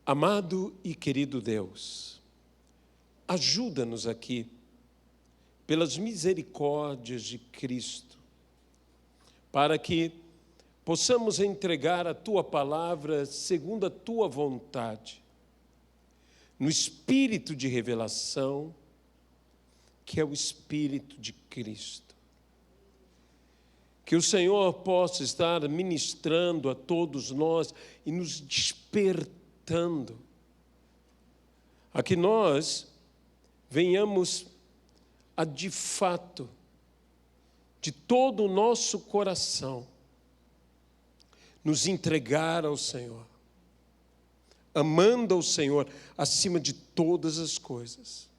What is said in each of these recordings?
Amado e querido Deus, ajuda-nos aqui, pelas misericórdias de Cristo, para que possamos entregar a Tua palavra segundo a Tua vontade, no espírito de revelação, que é o Espírito de Cristo. Que o Senhor possa estar ministrando a todos nós e nos despertando, a que nós venhamos a, de fato, de todo o nosso coração, nos entregar ao Senhor, amando ao Senhor acima de todas as coisas,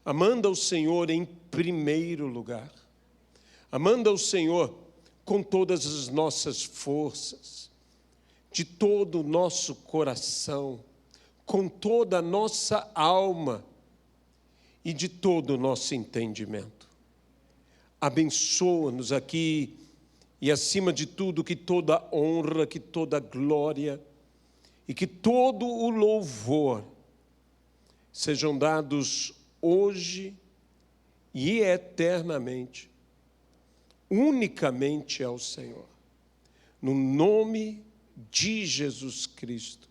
amando ao Senhor em primeiro lugar, amando ao Senhor com todas as nossas forças, de todo o nosso coração, com toda a nossa alma e de todo o nosso entendimento. Abençoa-nos aqui e, acima de tudo, que toda honra, que toda glória e que todo o louvor sejam dados hoje e eternamente, unicamente ao Senhor. No nome de Jesus Cristo,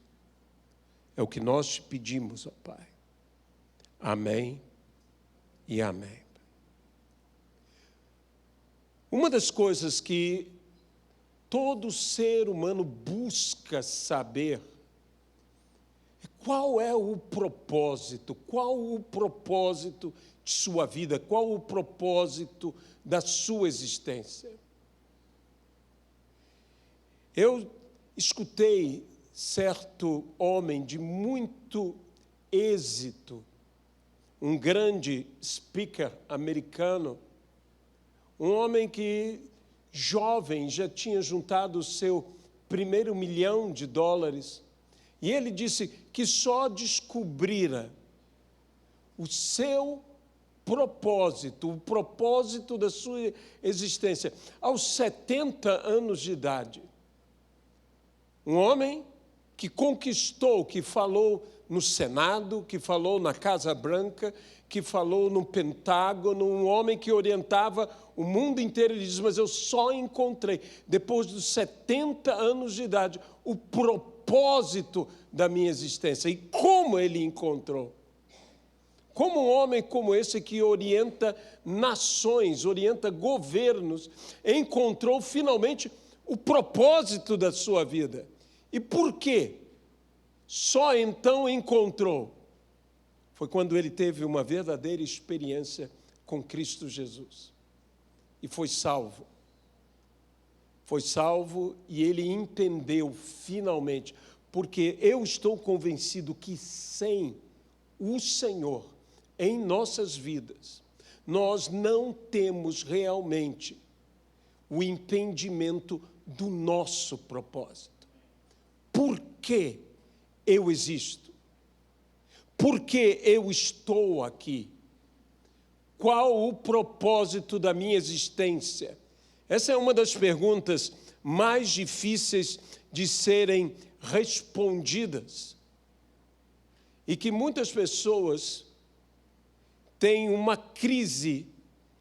é o que nós te pedimos, ó Pai. Amém e amém. Uma das coisas que todo ser humano busca saber é qual é o propósito de sua vida, qual o propósito da sua existência. Eu escutei certo homem de muito êxito, um grande speaker americano, um homem que, jovem, já tinha juntado o seu primeiro $1 milhão, e ele disse que só descobrira o seu propósito, o propósito da sua existência, aos 70 anos de idade. Um homem que conquistou, que falou no Senado, que falou na Casa Branca, que falou no Pentágono, um homem que orientava o mundo inteiro. Ele diz: mas eu só encontrei, depois dos 70 anos de idade, o propósito da minha existência. E como ele encontrou? Como um homem como esse, que orienta nações, orienta governos, encontrou finalmente o propósito da sua vida. E por quê? Só então encontrou. Foi quando ele teve uma verdadeira experiência com Cristo Jesus. E foi salvo. Foi salvo e ele entendeu finalmente. Porque eu estou convencido que sem o Senhor em nossas vidas, nós não temos realmente o entendimento do nosso propósito. Por que eu existo? Por que eu estou aqui? Qual o propósito da minha existência? Essa é uma das perguntas mais difíceis de serem respondidas e que muitas pessoas têm uma crise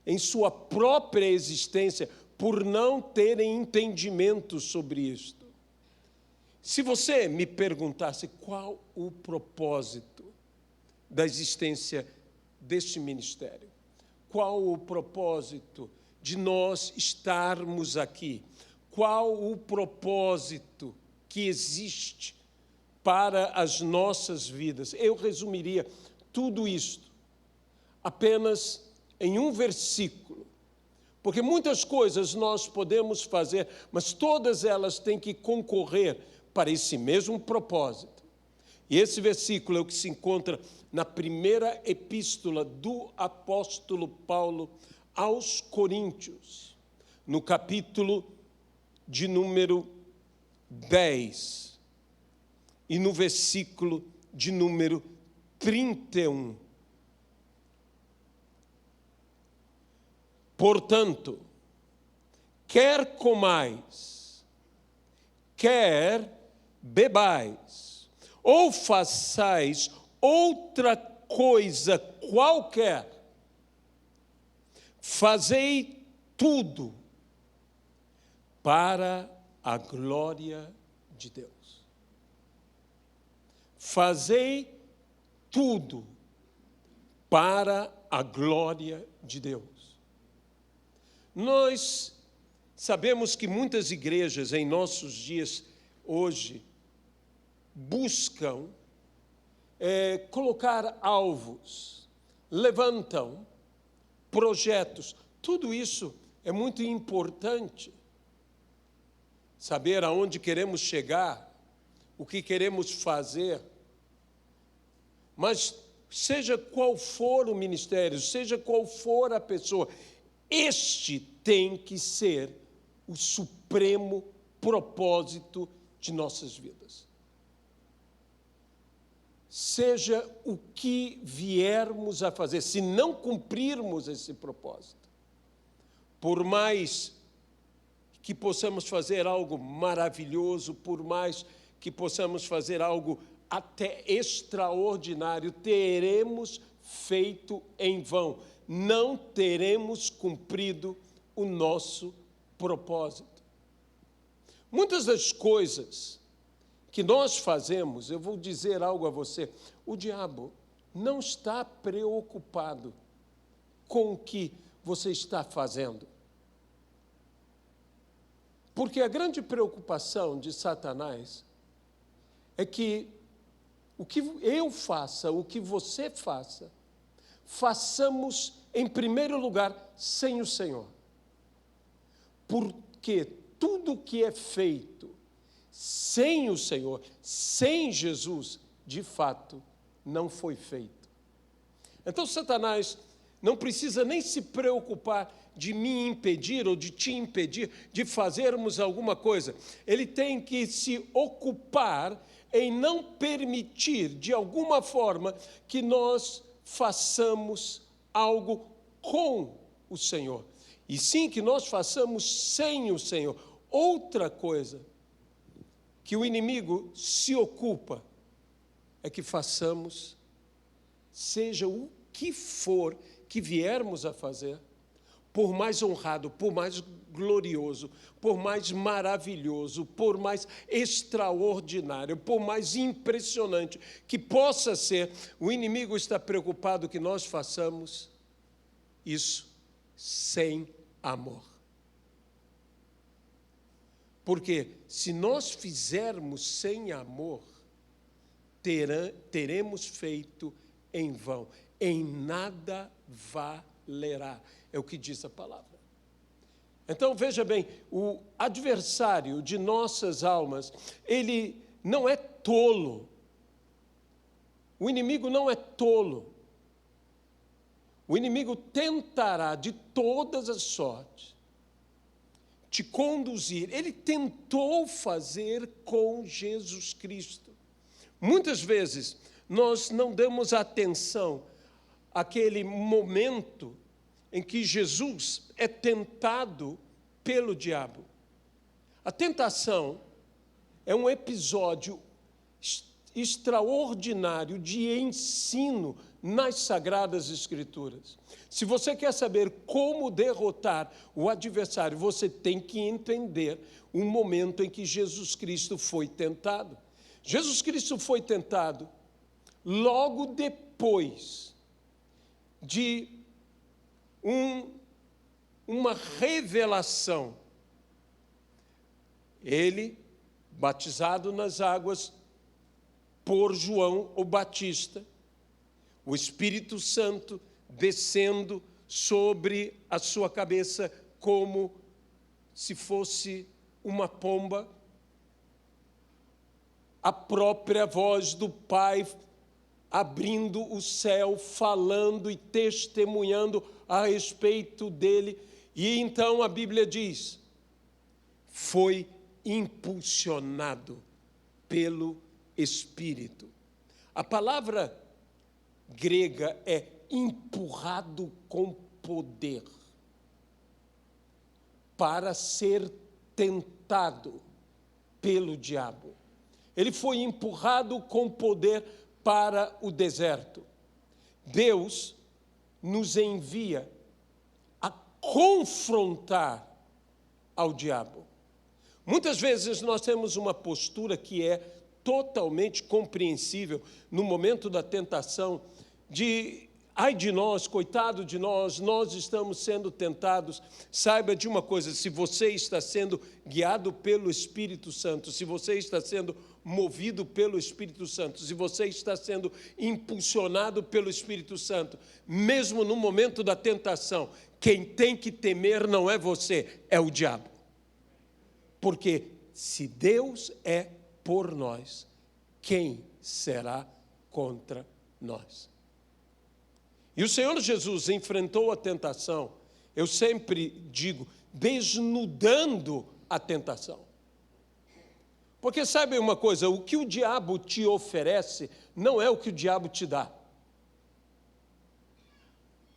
em sua própria existência por não terem entendimento sobre isto. Se você me perguntasse qual o propósito da existência deste ministério, qual o propósito de nós estarmos aqui, qual o propósito que existe para as nossas vidas, eu resumiria tudo isto apenas em um versículo, porque muitas coisas nós podemos fazer, mas todas elas têm que concorrer para esse mesmo propósito. E esse versículo é o que se encontra na primeira epístola do apóstolo Paulo aos Coríntios, no capítulo de número 10 e no versículo de número 31. Portanto, quer comais, quer bebais, ou façais outra coisa qualquer, fazei tudo para a glória de Deus. Fazei tudo para a glória de Deus. Nós sabemos que muitas igrejas em nossos dias hoje buscam colocar alvos, levantam projetos. Tudo isso é muito importante. Saber aonde queremos chegar, o que queremos fazer. Mas seja qual for o ministério, seja qual for a pessoa, este tem que ser o supremo propósito de nossas vidas. Seja o que viermos a fazer, se não cumprirmos esse propósito, por mais que possamos fazer algo maravilhoso, por mais que possamos fazer algo até extraordinário, teremos feito em vão, não teremos cumprido o nosso propósito. Muitas das coisas que nós fazemos, eu vou dizer algo a você, o diabo não está preocupado com o que você está fazendo. Porque a grande preocupação de Satanás é que o que eu faça, o que você faça, façamos em primeiro lugar sem o Senhor. Porque tudo que é feito sem o Senhor, sem Jesus, de fato, não foi feito. Então, Satanás não precisa nem se preocupar de me impedir ou de te impedir de fazermos alguma coisa. Ele tem que se ocupar em não permitir, de alguma forma, que nós façamos algo com o Senhor. E sim que nós façamos sem o Senhor. Outra coisa que o inimigo se ocupa é que façamos, seja o que for que viermos a fazer, por mais honrado, por mais glorioso, por mais maravilhoso, por mais extraordinário, por mais impressionante que possa ser, o inimigo está preocupado que nós façamos isso sem amor. Porque se nós fizermos sem amor, teremos feito em vão, em nada valerá. É o que diz a palavra. Então, veja bem, o adversário de nossas almas, ele não é tolo. O inimigo não é tolo. O inimigo tentará de todas as sortes te conduzir. Ele tentou fazer com Jesus Cristo. Muitas vezes, nós não damos atenção àquele momento em que Jesus é tentado pelo diabo. A tentação é um episódio extraordinário de ensino nas Sagradas Escrituras. Se você quer saber como derrotar o adversário, você tem que entender o momento em que Jesus Cristo foi tentado. Jesus Cristo foi tentado logo depois de uma revelação. Ele, batizado nas águas por João o Batista, o Espírito Santo descendo sobre a sua cabeça como se fosse uma pomba, a própria voz do Pai abrindo o céu, falando e testemunhando a respeito dele. E então a Bíblia diz, foi impulsionado pelo Espírito. A palavra grega é empurrado com poder para ser tentado pelo diabo. ele foi empurrado com poder para o deserto. Deus nos envia a confrontar ao diabo. Muitas vezes nós temos uma postura que é totalmente compreensível no momento da tentação de, ai de nós, coitado de nós estamos sendo tentados. Saiba de uma coisa, se você está sendo guiado pelo Espírito Santo, se você está sendo movido pelo Espírito Santo, se você está sendo impulsionado pelo Espírito Santo, mesmo no momento da tentação, quem tem que temer não é você, é o diabo. Porque se Deus é por nós, quem será contra nós? E o Senhor Jesus enfrentou a tentação, eu sempre digo, desnudando a tentação. Porque sabe uma coisa, o que o diabo te oferece não é o que o diabo te dá.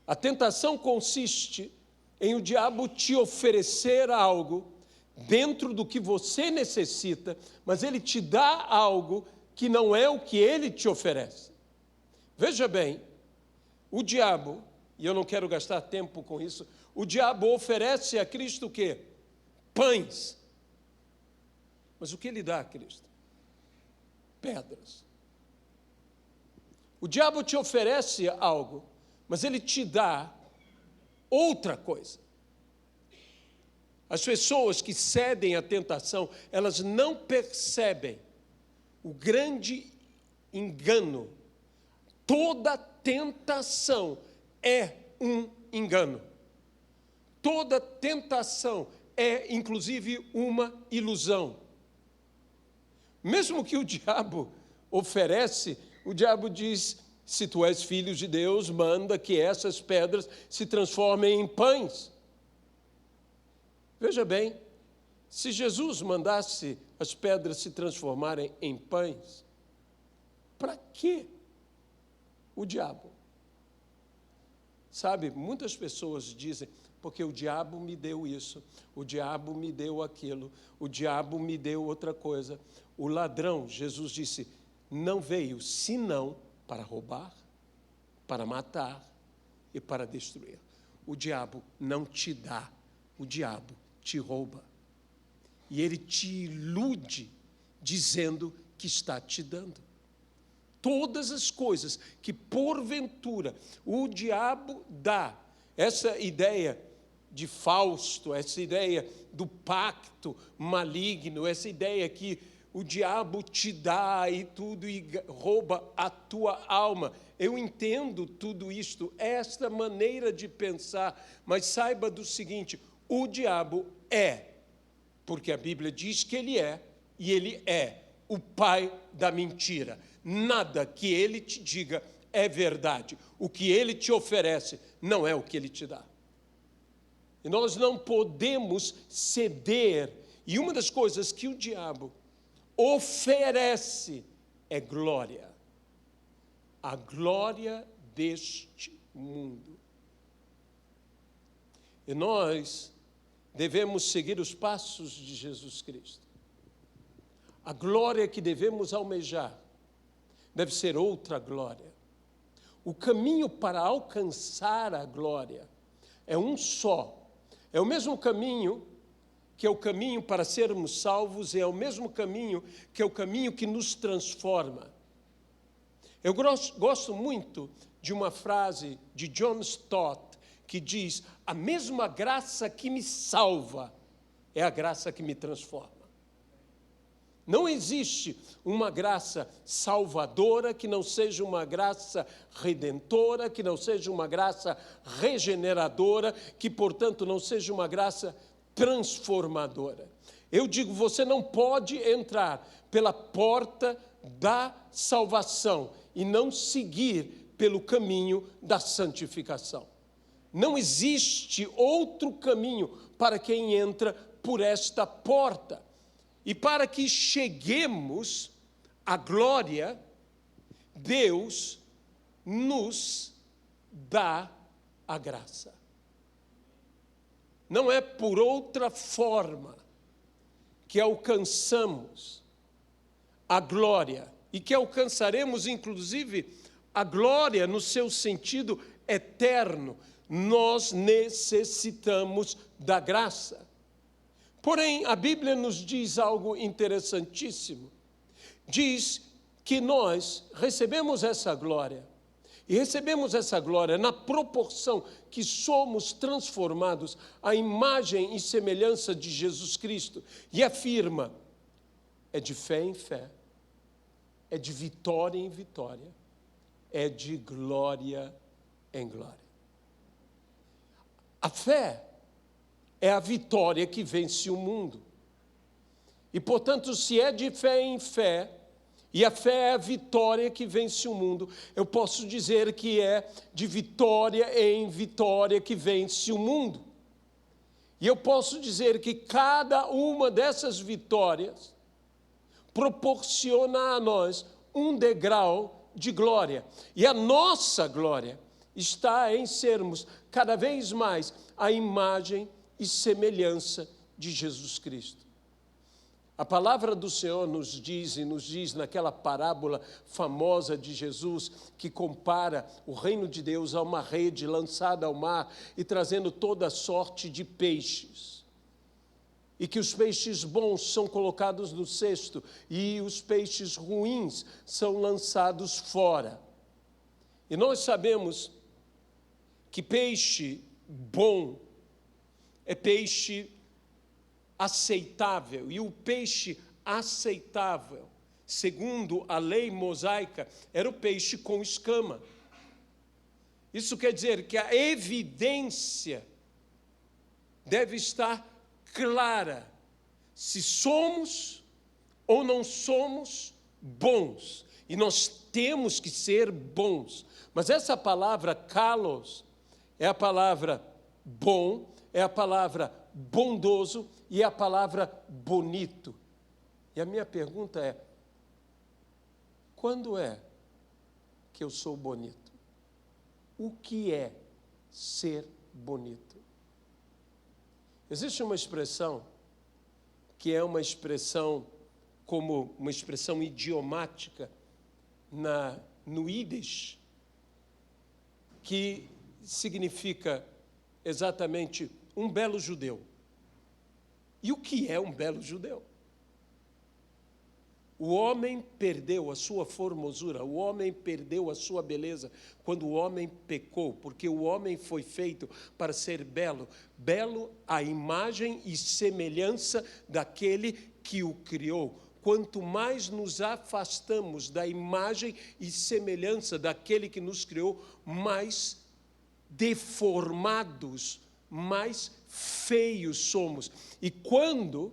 A tentação consiste em o diabo te oferecer algo dentro do que você necessita, mas ele te dá algo que não é o que ele te oferece. Veja bem, o diabo, e eu não quero gastar tempo com isso, o diabo oferece a Cristo o quê? Pães. Mas o que ele dá a Cristo? Pedras. O diabo te oferece algo, mas ele te dá outra coisa. As pessoas que cedem à tentação, elas não percebem o grande engano. Toda tentação é um engano. Toda tentação é, inclusive, uma ilusão. Mesmo que o diabo oferece, o diabo diz, se tu és filho de Deus, manda que essas pedras se transformem em pães. Veja bem, se Jesus mandasse as pedras se transformarem em pães, para quê o diabo? Sabe, muitas pessoas dizem, porque o diabo me deu isso, o diabo me deu aquilo, o diabo me deu outra coisa. O ladrão, Jesus disse, não veio senão para roubar, para matar e para destruir. O diabo não te dá, o diabo te rouba. E ele te ilude dizendo que está te dando. Todas as coisas que porventura o diabo dá, essa ideia de Fausto, essa ideia do pacto maligno, essa ideia que o diabo te dá e tudo e rouba a tua alma. Eu entendo tudo isto, esta maneira de pensar, mas saiba do seguinte, o diabo é, porque a Bíblia diz que ele é, e ele é o pai da mentira. Nada que ele te diga é verdade. O que ele te oferece não é o que ele te dá. E nós não podemos ceder. E uma das coisas que o diabo oferece é glória. A glória deste mundo. E nós devemos seguir os passos de Jesus Cristo. A glória que devemos almejar deve ser outra glória. O caminho para alcançar a glória é um só. É o mesmo caminho que é o caminho para sermos salvos, e é o mesmo caminho que é o caminho que nos transforma. Eu gosto muito de uma frase de John Stott, que diz, a mesma graça que me salva é a graça que me transforma. Não existe uma graça salvadora que não seja uma graça redentora, que não seja uma graça regeneradora, que, portanto, não seja uma graça transformadora. Eu digo, você não pode entrar pela porta da salvação e não seguir pelo caminho da santificação. Não existe outro caminho para quem entra por esta porta. E para que cheguemos à glória, Deus nos dá a graça. Não é por outra forma que alcançamos a glória, e que alcançaremos, inclusive, a glória no seu sentido eterno, nós necessitamos da graça. Porém, a Bíblia nos diz algo interessantíssimo. Diz que nós recebemos essa glória, e recebemos essa glória na proporção que somos transformados à imagem e semelhança de Jesus Cristo. E afirma, é de fé em fé, é de vitória em vitória, é de glória em glória. A fé é a vitória que vence o mundo. E, portanto, se é de fé em fé, e a fé é a vitória que vence o mundo, eu posso dizer que é de vitória em vitória que vence o mundo. E eu posso dizer que cada uma dessas vitórias proporciona a nós um degrau de glória. E a nossa glória está em sermos cada vez mais a imagem e semelhança de Jesus Cristo. A palavra do Senhor nos diz naquela parábola famosa de Jesus, que compara o reino de Deus a uma rede lançada ao mar e trazendo toda sorte de peixes. E que os peixes bons são colocados no cesto e os peixes ruins são lançados fora. E nós sabemos que peixe bom é peixe aceitável, e o peixe aceitável, segundo a lei mosaica, era o peixe com escama. Isso quer dizer que a evidência deve estar clara, se somos ou não somos bons, e nós temos que ser bons. Mas essa palavra kalos é a palavra bom, é a palavra bondoso e é a palavra bonito. E a minha pergunta é, quando é que eu sou bonito? O que é ser bonito? Existe uma expressão que é uma expressão como uma expressão idiomática no Yiddish, que significa exatamente um belo judeu. E o que é um belo judeu? O homem perdeu a sua formosura, o homem perdeu a sua beleza quando o homem pecou, porque o homem foi feito para ser belo, belo à imagem e semelhança daquele que o criou. Quanto mais nos afastamos da imagem e semelhança daquele que nos criou, mais deformados, mais feios somos. E quando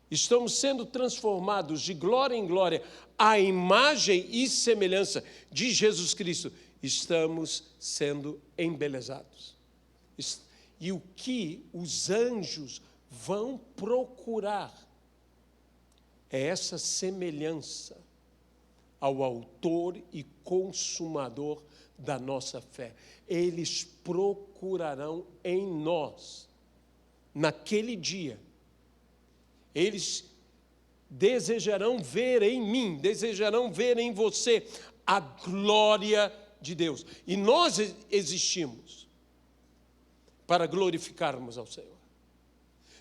estamos sendo transformados de glória em glória à imagem e semelhança de Jesus Cristo, estamos sendo embelezados. E o que os anjos vão procurar é essa semelhança ao autor e consumador da nossa fé. Eles procurarão em nós, naquele dia, eles desejarão ver em mim, desejarão ver em você a glória de Deus. E nós existimos para glorificarmos ao Senhor.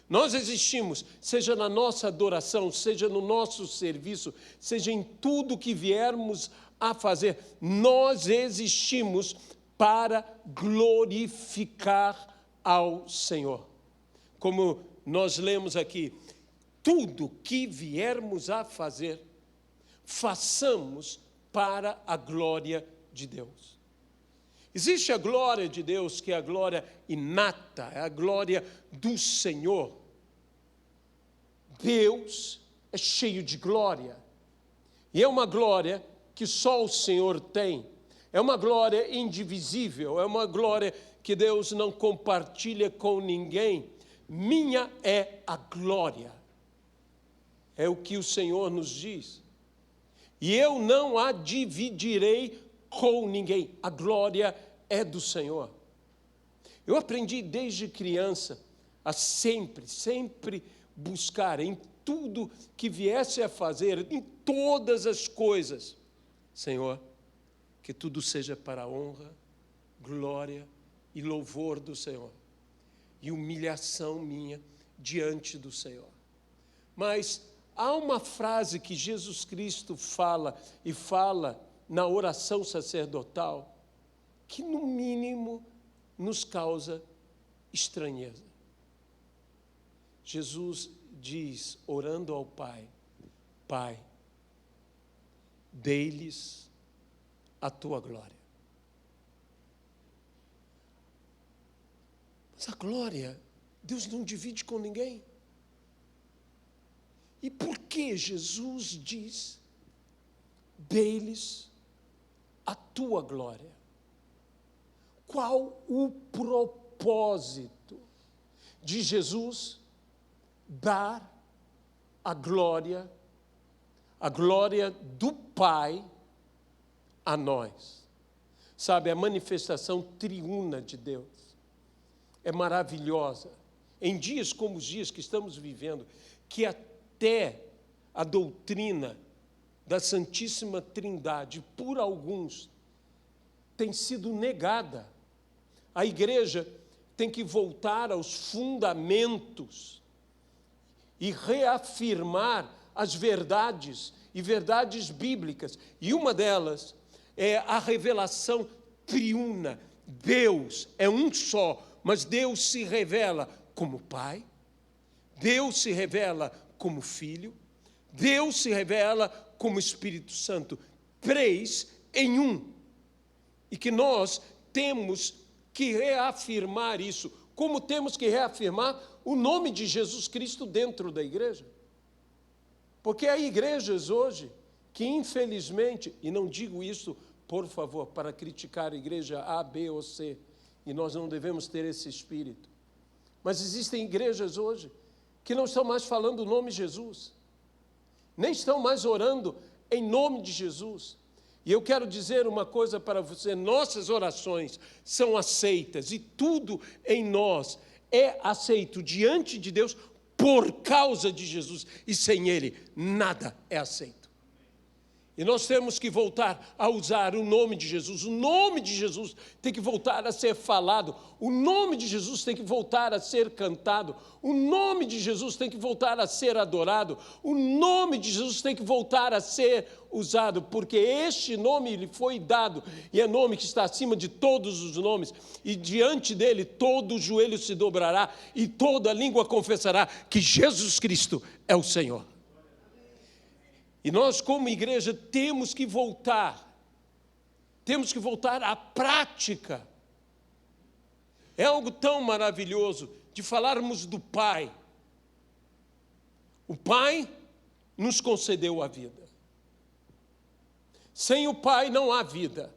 Nós existimos, seja na nossa adoração, seja no nosso serviço, seja em tudo que viermos a fazer, nós existimos para glorificar ao Senhor. Como nós lemos aqui, tudo que viermos a fazer, façamos para a glória de Deus. Existe a glória de Deus, que é a glória inata, é a glória do Senhor. Deus é cheio de glória, e é uma glória que só o Senhor tem. É uma glória indivisível, é uma glória que Deus não compartilha com ninguém. Minha é a glória, é o que o Senhor nos diz. E eu não a dividirei com ninguém. A glória é do Senhor. Eu aprendi desde criança a sempre buscar em tudo que viesse a fazer, em todas as coisas, Senhor, que tudo seja para a honra, glória e louvor do Senhor, e humilhação minha diante do Senhor. Mas há uma frase que Jesus Cristo fala na oração sacerdotal, que no mínimo nos causa estranheza. Jesus diz, orando ao Pai, Pai, dê-lhes a tua glória. Mas a glória, Deus não divide com ninguém. E por que Jesus diz, dê-lhes a tua glória? Qual o propósito de Jesus dar a glória do Pai a nós? Sabe, a manifestação triuna de Deus é maravilhosa. Em dias como os dias que estamos vivendo, que até a doutrina da Santíssima Trindade, por alguns, tem sido negada. A igreja tem que voltar aos fundamentos e reafirmar as verdades e verdades bíblicas. E uma delas é a revelação triuna. Deus é um só, mas Deus se revela como Pai, Deus se revela como Filho, Deus se revela como Espírito Santo. 3 em 1. E que nós temos que reafirmar isso, como temos que reafirmar o nome de Jesus Cristo dentro da igreja. Porque há igrejas hoje que, infelizmente, e não digo isso, por favor, para criticar a igreja A, B ou C, e nós não devemos ter esse espírito, mas existem igrejas hoje que não estão mais falando o nome de Jesus, nem estão mais orando em nome de Jesus. E eu quero dizer uma coisa para você, nossas orações são aceitas, e tudo em nós é aceito diante de Deus por causa de Jesus, e sem Ele nada é aceito. E nós temos que voltar a usar o nome de Jesus. O nome de Jesus tem que voltar a ser falado. O nome de Jesus tem que voltar a ser cantado. O nome de Jesus tem que voltar a ser adorado. O nome de Jesus tem que voltar a ser usado, porque este nome lhe foi dado, e é nome que está acima de todos os nomes, e diante dele todo o joelho se dobrará, e toda língua confessará que Jesus Cristo é o Senhor. E nós, como igreja, temos que voltar à prática. É algo tão maravilhoso de falarmos do Pai. O Pai nos concedeu a vida. Sem o Pai não há vida.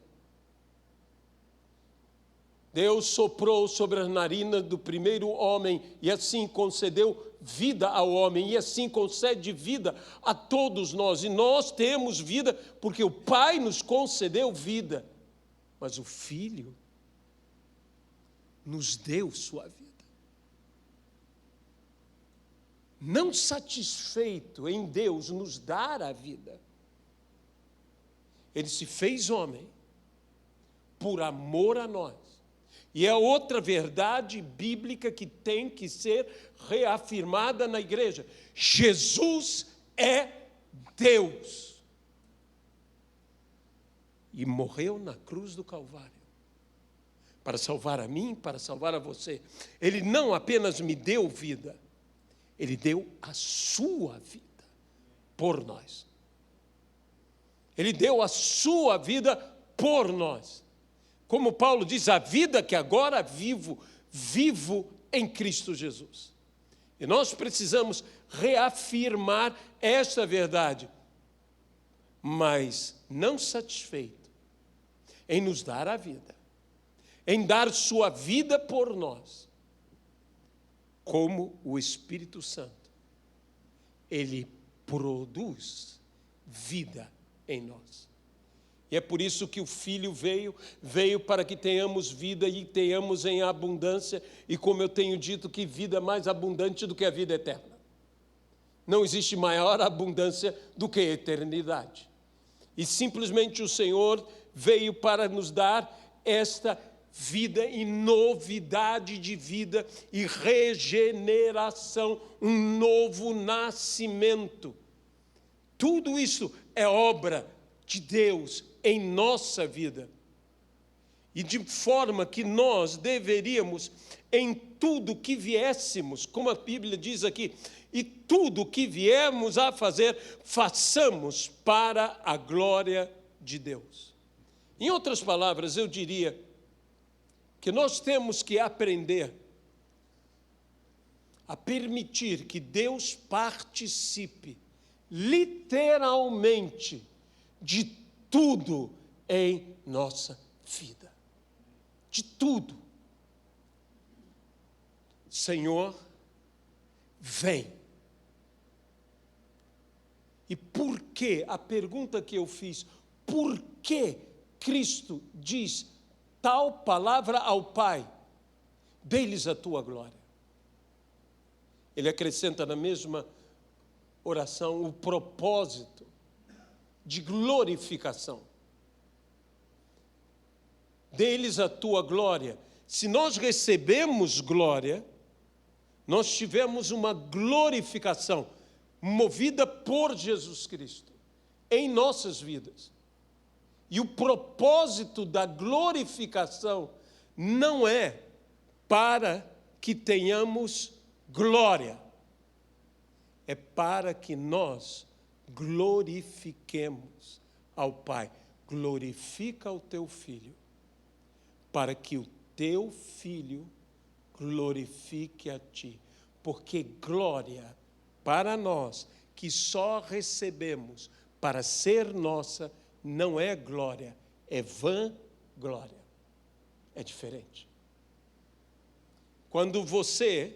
Deus soprou sobre a narina do primeiro homem e assim concedeu vida ao homem, e assim concede vida a todos nós. E nós temos vida porque o Pai nos concedeu vida, mas o Filho nos deu sua vida. Não satisfeito em Deus nos dar a vida, Ele se fez homem por amor a nós. E é outra verdade bíblica que tem que ser reafirmada na igreja. Jesus é Deus. E morreu na cruz do Calvário para salvar a mim, para salvar a você. Ele não apenas me deu vida, Ele deu a sua vida por nós. Ele deu a sua vida por nós. Como Paulo diz, a vida que agora vivo em Cristo Jesus. E nós precisamos reafirmar esta verdade, mas não satisfeito em nos dar a vida, em dar sua vida por nós, como o Espírito Santo, Ele produz vida em nós. E é por isso que o Filho veio para que tenhamos vida e tenhamos em abundância, e como eu tenho dito, que vida mais abundante do que a vida eterna. Não existe maior abundância do que a eternidade. E simplesmente o Senhor veio para nos dar esta vida e novidade de vida e regeneração, um novo nascimento. Tudo isso é obra de Deus em nossa vida. E de forma que nós deveríamos, em tudo que viéssemos, como a Bíblia diz aqui, e tudo que viemos a fazer, façamos para a glória de Deus. Em outras palavras, eu diria que nós temos que aprender a permitir que Deus participe literalmente de tudo em nossa vida. De tudo. Senhor, vem. E por que, a pergunta que eu fiz, por que Cristo diz tal palavra ao Pai? Dê-lhes a tua glória. Ele acrescenta na mesma oração o propósito de glorificação. Dê-lhes a tua glória. Se nós recebemos glória, nós tivemos uma glorificação movida por Jesus Cristo em nossas vidas. E o propósito da glorificação não é para que tenhamos glória, é para que nós glorifiquemos ao Pai. Glorifica o teu Filho, para que o teu Filho glorifique a ti. Porque glória para nós, que só recebemos para ser nossa, não é glória, é vã glória. É diferente. Quando você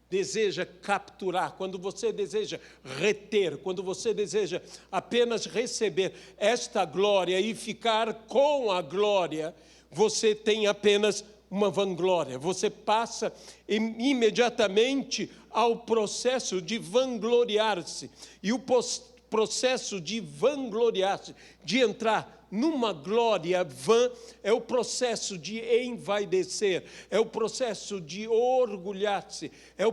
deseja capturar, quando você deseja reter, quando você deseja apenas receber esta glória e ficar com a glória, você tem apenas uma vanglória. Você passa imediatamente ao processo de vangloriar-se. E o processo de vangloriar-se, de entrar numa glória vã, é o processo de envaidecer, é o processo de orgulhar-se, é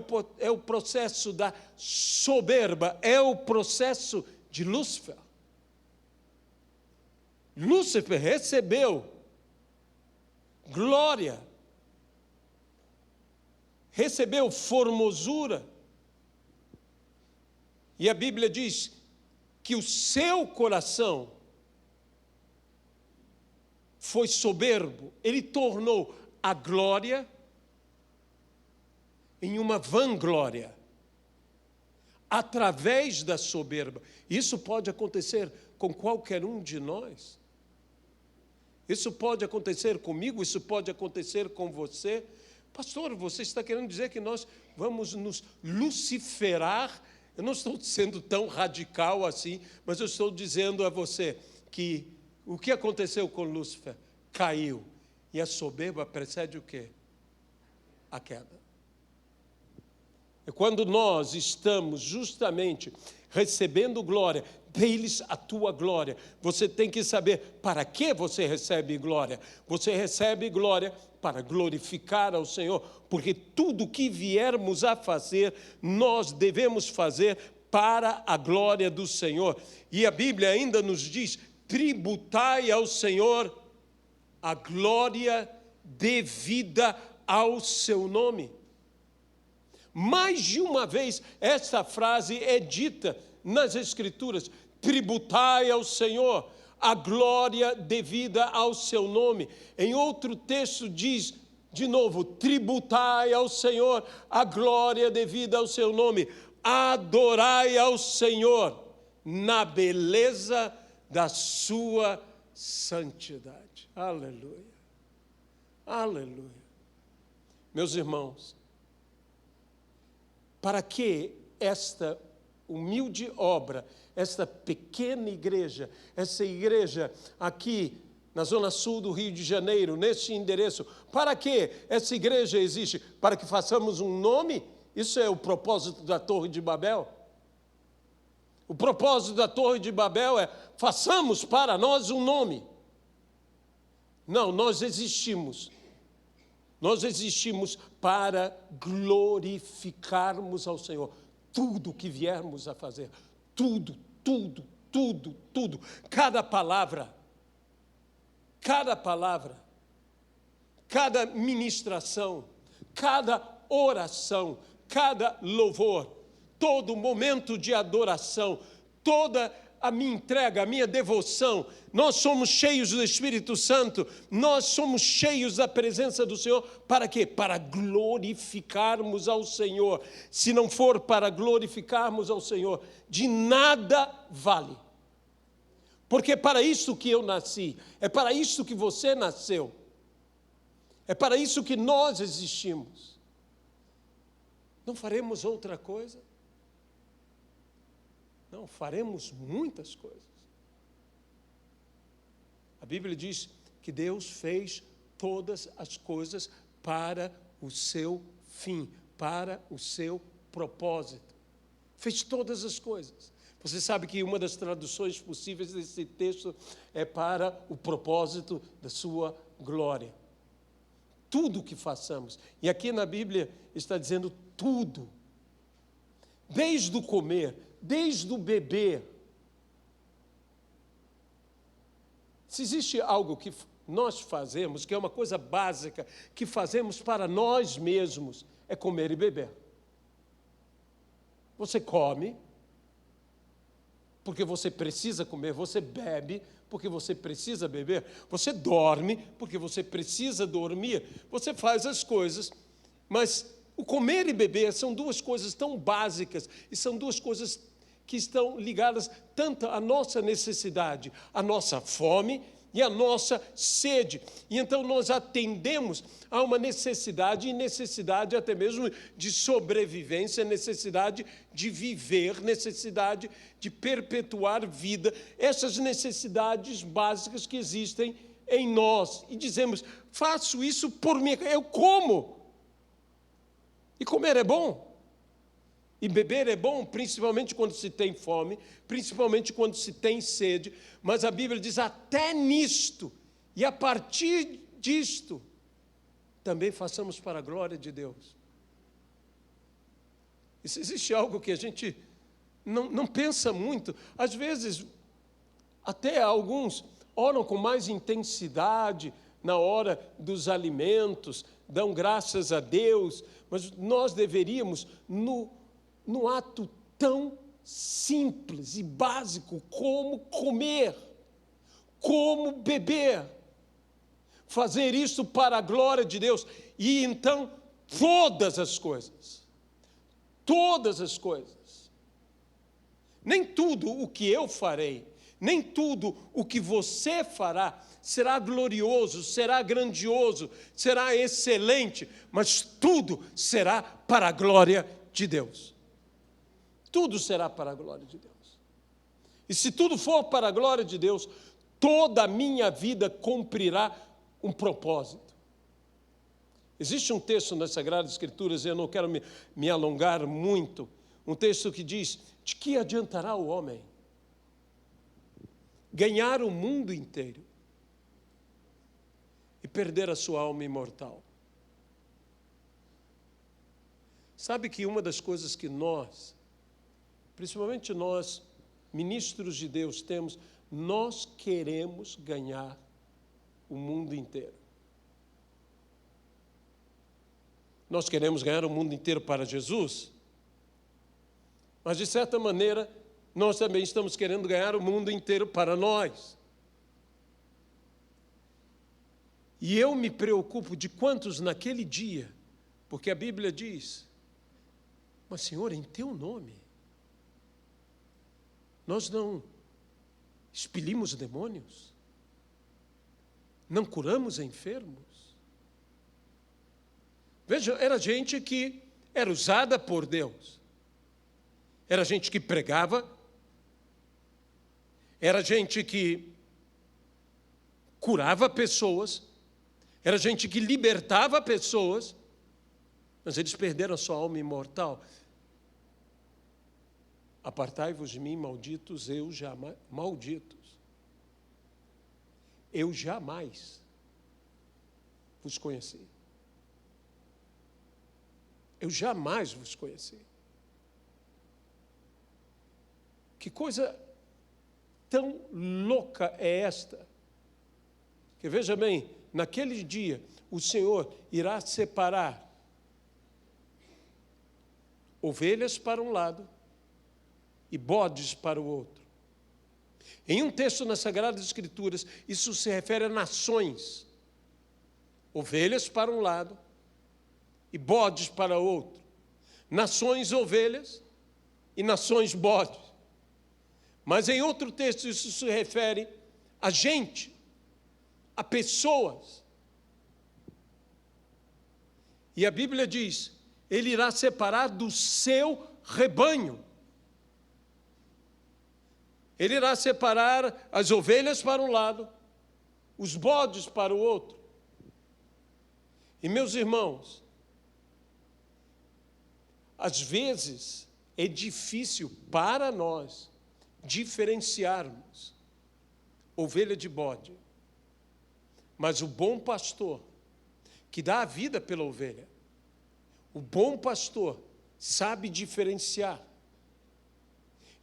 o processo da soberba, é o processo de Lúcifer. Lúcifer recebeu glória, recebeu formosura, e a Bíblia diz que o seu coração foi soberbo, ele tornou a glória em uma vanglória, através da soberba. Isso pode acontecer com qualquer um de nós. Isso pode acontecer comigo, isso pode acontecer com você. Pastor, você está querendo dizer que nós vamos nos luciferar? Eu não estou sendo tão radical assim, mas eu estou dizendo a você que o que aconteceu com Lúcifer? Caiu. E a soberba precede o quê? A queda. E quando nós estamos justamente recebendo glória, dê-lhes a tua glória. Você tem que saber para que você recebe glória. Você recebe glória para glorificar ao Senhor, porque tudo que viermos a fazer, nós devemos fazer para a glória do Senhor. E a Bíblia ainda nos diz: tributai ao Senhor a glória devida ao seu nome. Mais de uma vez essa frase é dita nas Escrituras: tributai ao Senhor a glória devida ao seu nome. Em outro texto diz, de novo, tributai ao Senhor a glória devida ao seu nome. Adorai ao Senhor na beleza da sua santidade. Aleluia. Aleluia. Meus irmãos, para que esta humilde obra, esta pequena igreja, essa igreja aqui na zona sul do Rio de Janeiro, neste endereço, para que essa igreja existe? Para que façamos um nome? Isso é o propósito da Torre de Babel? O propósito da Torre de Babel é: façamos para nós um nome. Não, nós existimos. Nós existimos para glorificarmos ao Senhor. Tudo que viermos a fazer, tudo, tudo, tudo, tudo, cada palavra, cada ministração, cada oração, cada louvor, todo momento de adoração, toda a minha entrega, a minha devoção, nós somos cheios do Espírito Santo, nós somos cheios da presença do Senhor, para quê? Para glorificarmos ao Senhor. Se não for para glorificarmos ao Senhor, de nada vale. Porque é para isso que eu nasci, é para isso que você nasceu, é para isso que nós existimos. Não faremos outra coisa? Não, faremos muitas coisas. A Bíblia diz que Deus fez todas as coisas para o seu fim, para o seu propósito. Fez todas as coisas. Você sabe que uma das traduções possíveis desse texto é para o propósito da sua glória. Tudo que façamos. E aqui na Bíblia está dizendo tudo. Desde o comer, desde o beber. Se existe algo que nós fazemos, que é uma coisa básica, que fazemos para nós mesmos, é comer e beber. Você come, porque você precisa comer, você bebe, porque você precisa beber, você dorme, porque você precisa dormir, você faz as coisas, mas o comer e beber são duas coisas tão básicas, e são duas coisas que estão ligadas tanto à nossa necessidade, à nossa fome e à nossa sede. E então nós atendemos a uma necessidade, e necessidade até mesmo de sobrevivência, necessidade de viver, necessidade de perpetuar vida, essas necessidades básicas que existem em nós. E dizemos: faço isso por mim, eu como. E comer é bom. E beber é bom, principalmente quando se tem fome, principalmente quando se tem sede, mas a Bíblia diz até nisto, e a partir disto, também façamos para a glória de Deus. E se existe algo que a gente não pensa muito, às vezes, até alguns oram com mais intensidade na hora dos alimentos, dão graças a Deus, mas nós deveríamos, no ato tão simples e básico como comer, como beber, fazer isso para a glória de Deus. E então todas as coisas, nem tudo o que eu farei, nem tudo o que você fará será glorioso, será grandioso, será excelente, mas tudo será para a glória de Deus. Tudo será para a glória de Deus. E se tudo for para a glória de Deus, toda a minha vida cumprirá um propósito. Existe um texto nas Sagradas Escrituras, eu não quero me alongar muito, um texto que diz: de que adiantará o homem ganhar o mundo inteiro e perder a sua alma imortal? Sabe que uma das coisas que nós, principalmente nós, ministros de Deus, temos, nós queremos ganhar o mundo inteiro. Nós queremos ganhar o mundo inteiro para Jesus, mas, de certa maneira, nós também estamos querendo ganhar o mundo inteiro para nós. E eu me preocupo de quantos naquele dia, porque a Bíblia diz: mas, Senhor, em teu nome, nós não expelimos demônios, não curamos enfermos. Veja, era gente que era usada por Deus, era gente que pregava, era gente que curava pessoas, era gente que libertava pessoas, mas eles perderam a sua alma imortal. Apartai-vos de mim, malditos, eu jamais, malditos. Eu jamais vos conheci. Eu jamais vos conheci. Que coisa tão louca é esta? Que veja bem, naquele dia o Senhor irá separar ovelhas para um lado e bodes para o outro. Em um texto nas Sagradas Escrituras, isso se refere a nações. Ovelhas para um lado e bodes para o outro. Nações ovelhas e nações bodes. Mas em outro texto isso se refere a gente, a pessoas. E a Bíblia diz, ele irá separar do seu rebanho. Ele irá separar as ovelhas para um lado, os bodes para o outro. E meus irmãos, às vezes é difícil para nós diferenciarmos ovelha de bode. Mas o bom pastor, que dá a vida pela ovelha, o bom pastor sabe diferenciar.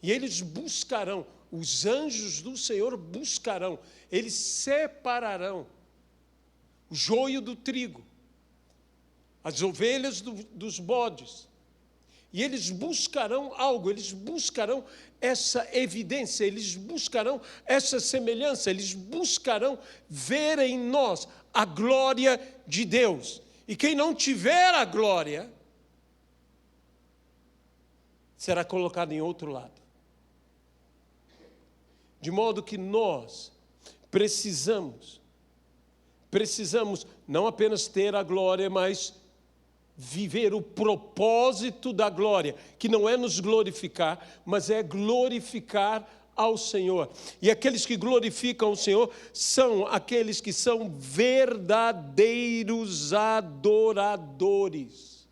E eles buscarão, os anjos do Senhor buscarão, eles separarão o joio do trigo, as ovelhas dos bodes. E eles buscarão algo, eles buscarão essa evidência, eles buscarão essa semelhança, eles buscarão ver em nós a glória de Deus. E quem não tiver a glória, será colocado em outro lado. De modo que nós precisamos não apenas ter a glória, mas viver o propósito da glória, que não é nos glorificar, mas é glorificar ao Senhor. E aqueles que glorificam o Senhor são aqueles que são verdadeiros adoradores,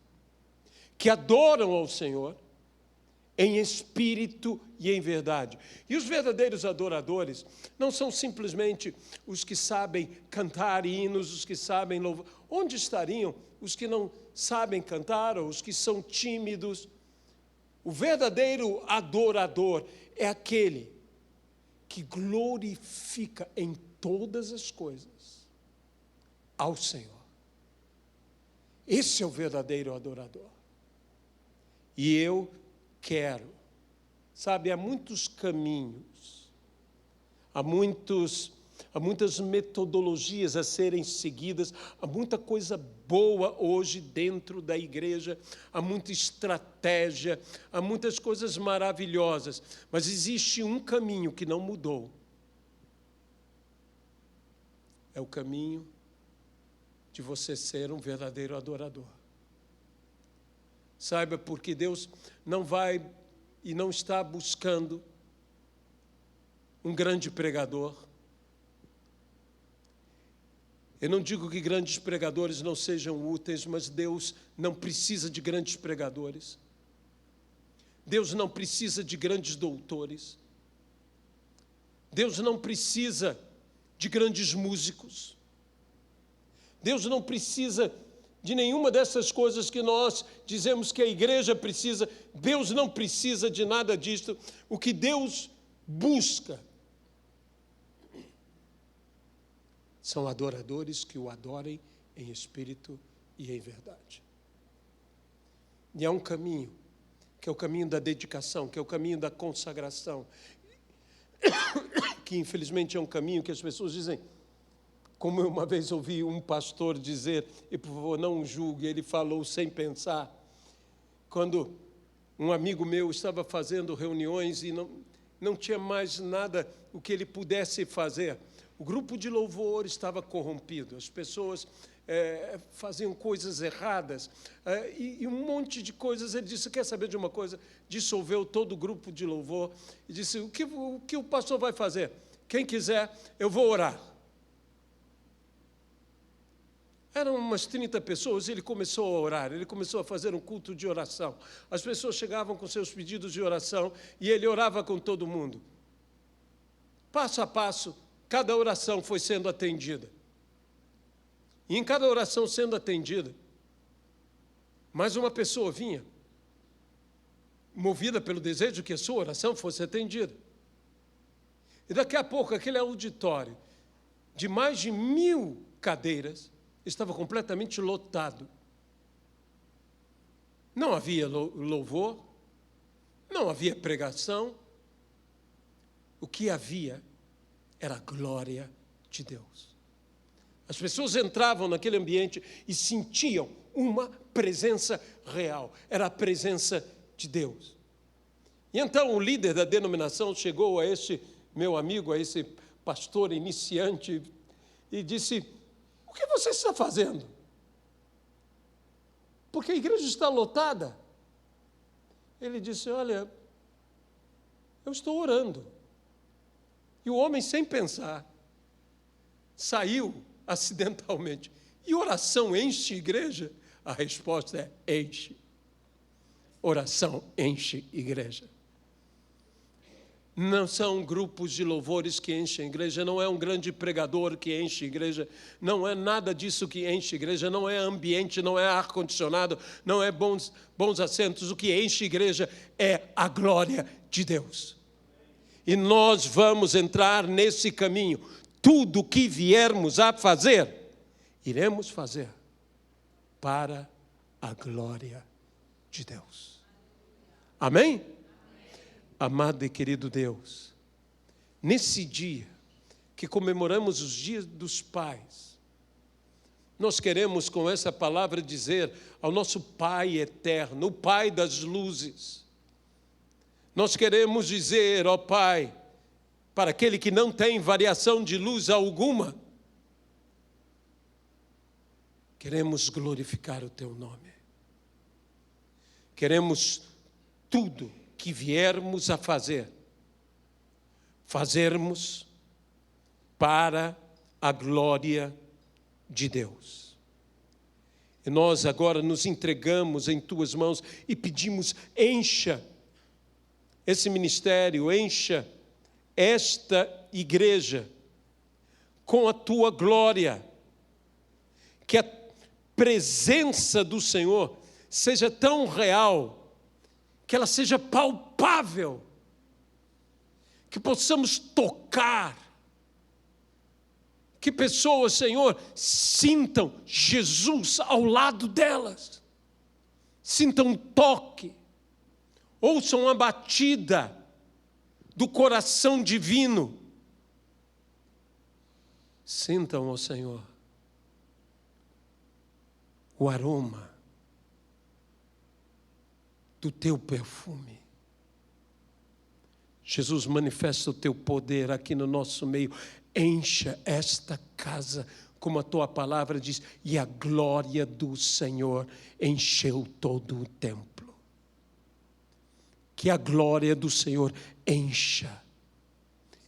que adoram ao Senhor em espírito e em verdade. E os verdadeiros adoradores não são simplesmente os que sabem cantar hinos, os que sabem louvar. Onde estariam os que não sabem cantar ou os que são tímidos? O verdadeiro adorador é aquele que glorifica em todas as coisas ao Senhor. Esse é o verdadeiro adorador. E eu quero, sabe, há muitos caminhos, há muitas metodologias a serem seguidas, há muita coisa boa hoje dentro da igreja, há muita estratégia, há muitas coisas maravilhosas, mas existe um caminho que não mudou. É o caminho de você ser um verdadeiro adorador. Saiba, porque Deus não vai e não está buscando um grande pregador. Eu não digo que grandes pregadores não sejam úteis, mas Deus não precisa de grandes pregadores. Deus não precisa de grandes doutores. Deus não precisa de grandes músicos. Deus não precisa de nenhuma dessas coisas que nós dizemos que a igreja precisa. Deus não precisa de nada disso. O que Deus busca são adoradores que o adorem em espírito e em verdade. E há um caminho, que é o caminho da dedicação, que é o caminho da consagração, que infelizmente é um caminho que as pessoas dizem, como eu uma vez ouvi um pastor dizer, e por favor não julgue, ele falou sem pensar, quando um amigo meu estava fazendo reuniões e não tinha mais nada o que ele pudesse fazer. O grupo de louvor estava corrompido, as pessoas faziam coisas erradas, e um monte de coisas. Ele disse, quer saber de uma coisa? Dissolveu todo o grupo de louvor e disse, o que o pastor vai fazer? Quem quiser, eu vou orar. Eram umas 30 pessoas, ele começou a orar, ele começou a fazer um culto de oração. As pessoas chegavam com seus pedidos de oração e ele orava com todo mundo. Passo a passo, cada oração foi sendo atendida. E em cada oração sendo atendida, mais uma pessoa vinha, movida pelo desejo que a sua oração fosse atendida. E daqui a pouco, aquele auditório de mais de 1000 cadeiras estava completamente lotado. Não havia louvor, não havia pregação. O que havia era a glória de Deus. As pessoas entravam naquele ambiente e sentiam uma presença real. Era a presença de Deus. E então o líder da denominação chegou a esse meu amigo, a esse pastor iniciante, e disse: o que você está fazendo? Porque a igreja está lotada. Ele disse: olha, eu estou orando. E o homem, sem pensar, saiu acidentalmente. E oração enche igreja? A resposta é: enche. Oração enche igreja. Não são grupos de louvores que enchem a igreja, não é um grande pregador que enche a igreja, não é nada disso que enche a igreja, não é ambiente, não é ar-condicionado, não é bons assentos. O que enche a igreja é a glória de Deus. E nós vamos entrar nesse caminho. Tudo que viermos a fazer, iremos fazer para a glória de Deus. Amém? Amado e querido Deus, nesse dia que comemoramos os dias dos pais, nós queremos com essa palavra dizer ao nosso Pai eterno, o Pai das luzes, nós queremos dizer, ó Pai, para aquele que não tem variação de luz alguma, queremos glorificar o Teu nome, queremos tudo que viermos a fazer, fazermos para a glória de Deus. E nós agora nos entregamos em Tuas mãos e pedimos: encha esse ministério, encha esta igreja com a Tua glória, que a presença do Senhor seja tão real, que ela seja palpável, que possamos tocar, que pessoas, Senhor, sintam Jesus ao lado delas, sintam um toque, ouçam a batida do coração divino, sintam, ó Senhor, o aroma do Teu perfume. Jesus, manifesta o Teu poder aqui no nosso meio. Encha esta casa, como a Tua palavra diz, e a glória do Senhor encheu todo o templo. Que a glória do Senhor encha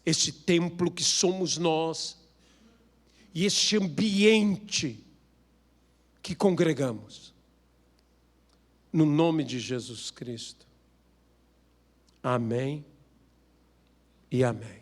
esse templo que somos nós e este ambiente que congregamos. No nome de Jesus Cristo. Amém e amém.